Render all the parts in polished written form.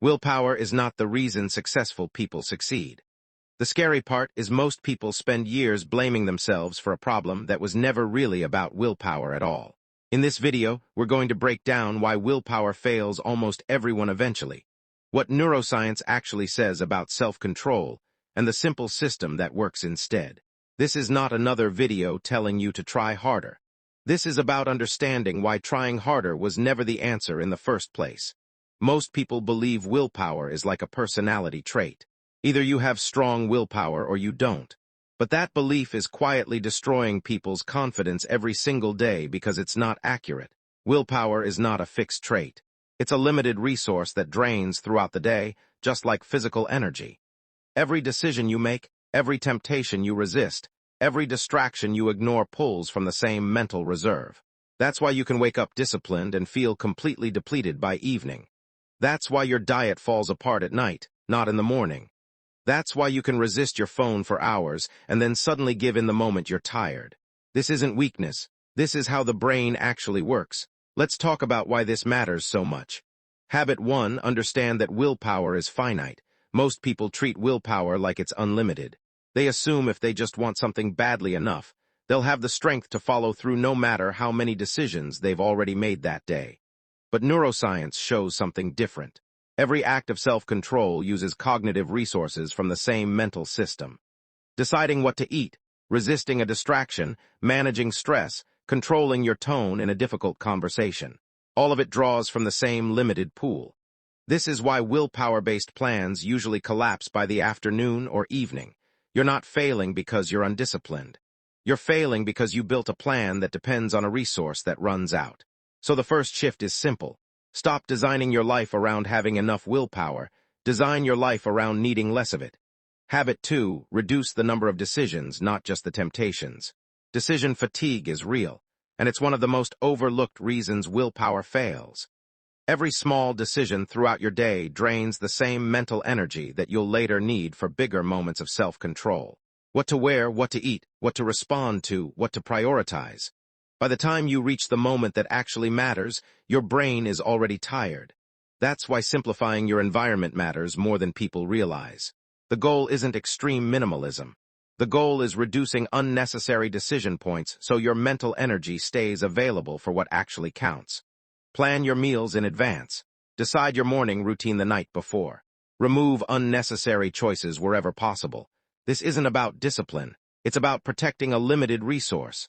Willpower is not the reason successful people succeed. The scary part is most people spend years blaming themselves for a problem that was never really about willpower at all. In this video, we're going to break down why willpower fails almost everyone eventually, what neuroscience actually says about self-control, and the simple system that works instead. This is not another video telling you to try harder. This is about understanding why trying harder was never the answer in the first place. Most people believe willpower is like a personality trait. Either you have strong willpower or you don't. But that belief is quietly destroying people's confidence every single day because it's not accurate. Willpower is not a fixed trait. It's a limited resource that drains throughout the day, just like physical energy. Every decision you make, every temptation you resist, every distraction you ignore pulls from the same mental reserve. That's why you can wake up disciplined and feel completely depleted by evening. That's why your diet falls apart at night, not in the morning. That's why you can resist your phone for hours and then suddenly give in the moment you're tired. This isn't weakness. This is how the brain actually works. Let's talk about why this matters so much. Habit 1. Understand that willpower is finite. Most people treat willpower like it's unlimited. They assume if they just want something badly enough, they'll have the strength to follow through no matter how many decisions they've already made that day. But neuroscience shows something different. Every act of self-control uses cognitive resources from the same mental system. Deciding what to eat, resisting a distraction, managing stress, controlling your tone in a difficult conversation. All of it draws from the same limited pool. This is why willpower-based plans usually collapse by the afternoon or evening. You're not failing because you're undisciplined. You're failing because you built a plan that depends on a resource that runs out. So the first shift is simple. Stop designing your life around having enough willpower. Design your life around needing less of it. Habit 2. Reduce the number of decisions, not just the temptations. Decision fatigue is real, and it's one of the most overlooked reasons willpower fails. Every small decision throughout your day drains the same mental energy that you'll later need for bigger moments of self-control. What to wear, what to eat, what to respond to, what to prioritize. By the time you reach the moment that actually matters, your brain is already tired. That's why simplifying your environment matters more than people realize. The goal isn't extreme minimalism. The goal is reducing unnecessary decision points so your mental energy stays available for what actually counts. Plan your meals in advance. Decide your morning routine the night before. Remove unnecessary choices wherever possible. This isn't about discipline. It's about protecting a limited resource.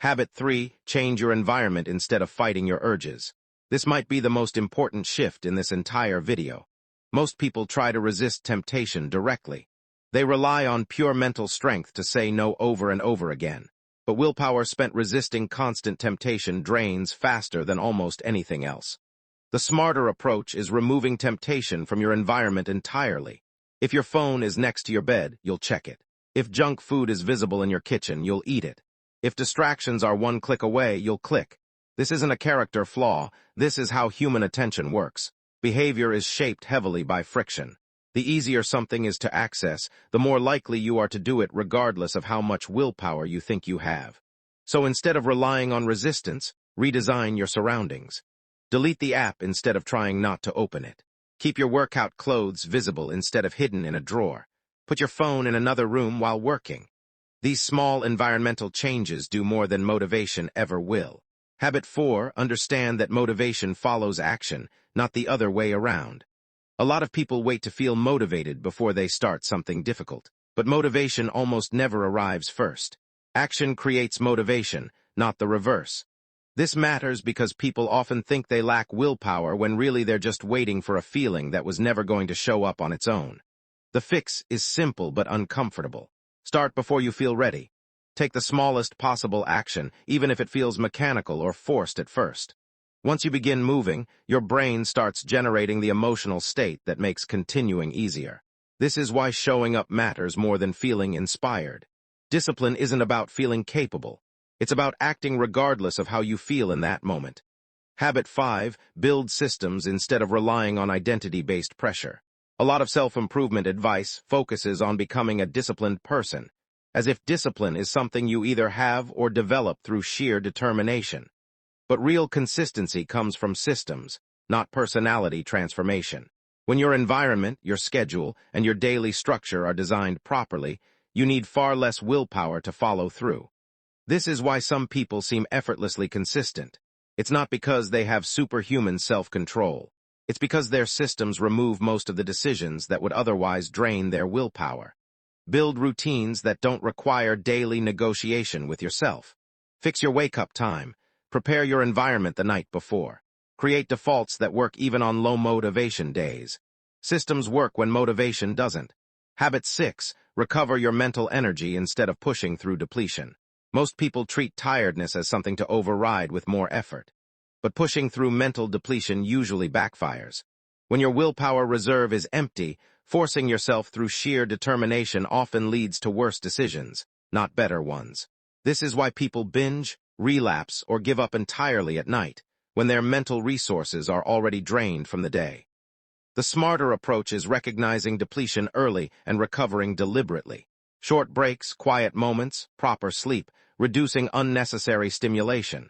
Habit 3. Change your environment instead of fighting your urges. This might be the most important shift in this entire video. Most people try to resist temptation directly. They rely on pure mental strength to say no over and over again. But willpower spent resisting constant temptation drains faster than almost anything else. The smarter approach is removing temptation from your environment entirely. If your phone is next to your bed, you'll check it. If junk food is visible in your kitchen, you'll eat it. If distractions are one click away, you'll click. This isn't a character flaw. This is how human attention works. Behavior is shaped heavily by friction. The easier something is to access, the more likely you are to do it regardless of how much willpower you think you have. So instead of relying on resistance, redesign your surroundings. Delete the app instead of trying not to open it. Keep your workout clothes visible instead of hidden in a drawer. Put your phone in another room while working. These small environmental changes do more than motivation ever will. Habit 4. Understand that motivation follows action, not the other way around. A lot of people wait to feel motivated before they start something difficult, but motivation almost never arrives first. Action creates motivation, not the reverse. This matters because people often think they lack willpower when really they're just waiting for a feeling that was never going to show up on its own. The fix is simple but uncomfortable. Start before you feel ready. Take the smallest possible action, even if it feels mechanical or forced at first. Once you begin moving, your brain starts generating the emotional state that makes continuing easier. This is why showing up matters more than feeling inspired. Discipline isn't about feeling capable. It's about acting regardless of how you feel in that moment. Habit 5. Build systems instead of relying on identity-based pressure. A lot of self-improvement advice focuses on becoming a disciplined person, as if discipline is something you either have or develop through sheer determination. But real consistency comes from systems, not personality transformation. When your environment, your schedule, and your daily structure are designed properly, you need far less willpower to follow through. This is why some people seem effortlessly consistent. It's not because they have superhuman self-control. It's because their systems remove most of the decisions that would otherwise drain their willpower. Build routines that don't require daily negotiation with yourself. Fix your wake-up time. Prepare your environment the night before. Create defaults that work even on low motivation days. Systems work when motivation doesn't. Habit 6. Recover your mental energy instead of pushing through depletion. Most people treat tiredness as something to override with more effort. But pushing through mental depletion usually backfires. When your willpower reserve is empty, forcing yourself through sheer determination often leads to worse decisions, not better ones. This is why people binge, relapse, or give up entirely at night, when their mental resources are already drained from the day. The smarter approach is recognizing depletion early and recovering deliberately. Short breaks, quiet moments, proper sleep, reducing unnecessary stimulation.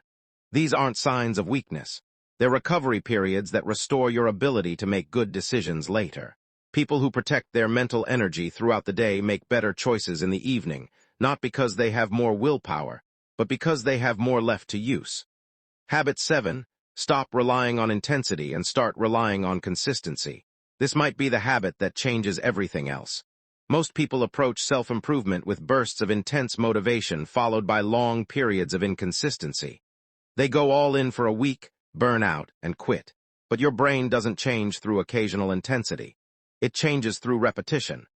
These aren't signs of weakness. They're recovery periods that restore your ability to make good decisions later. People who protect their mental energy throughout the day make better choices in the evening, not because they have more willpower, but because they have more left to use. Habit 7. Stop relying on intensity and start relying on consistency. This might be the habit that changes everything else. Most people approach self-improvement with bursts of intense motivation followed by long periods of inconsistency. They go all in for a week, burn out, and quit. But your brain doesn't change through occasional intensity. It changes through repetition.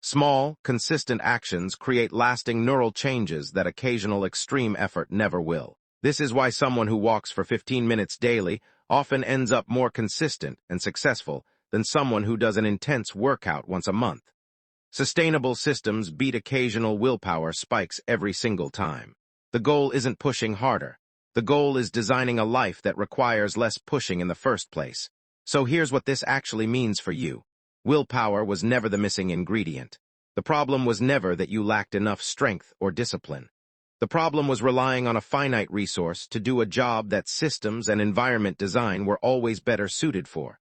Small, consistent actions create lasting neural changes that occasional extreme effort never will. This is why someone who walks for 15 minutes daily often ends up more consistent and successful than someone who does an intense workout once a month. Sustainable systems beat occasional willpower spikes every single time. The goal isn't pushing harder. The goal is designing a life that requires less pushing in the first place. So here's what this actually means for you. Willpower was never the missing ingredient. The problem was never that you lacked enough strength or discipline. The problem was relying on a finite resource to do a job that systems and environment design were always better suited for.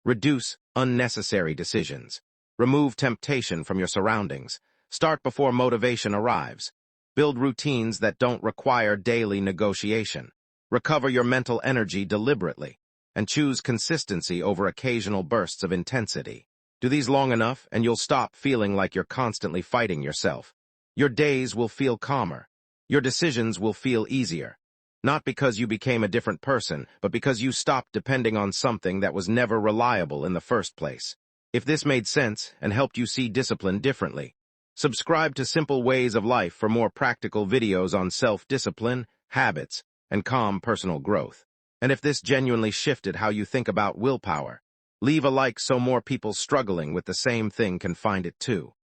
Reduce unnecessary decisions. Remove temptation from your surroundings. Start before motivation arrives. Build routines that don't require daily negotiation. Recover your mental energy deliberately. And choose consistency over occasional bursts of intensity. Do these long enough, and you'll stop feeling like you're constantly fighting yourself. Your days will feel calmer. Your decisions will feel easier. Not because you became a different person, but because you stopped depending on something that was never reliable in the first place. If this made sense and helped you see discipline differently, subscribe to Simple Ways of Life for more practical videos on self-discipline, habits, and calm personal growth. And if this genuinely shifted how you think about willpower, leave a like so more people struggling with the same thing can find it too.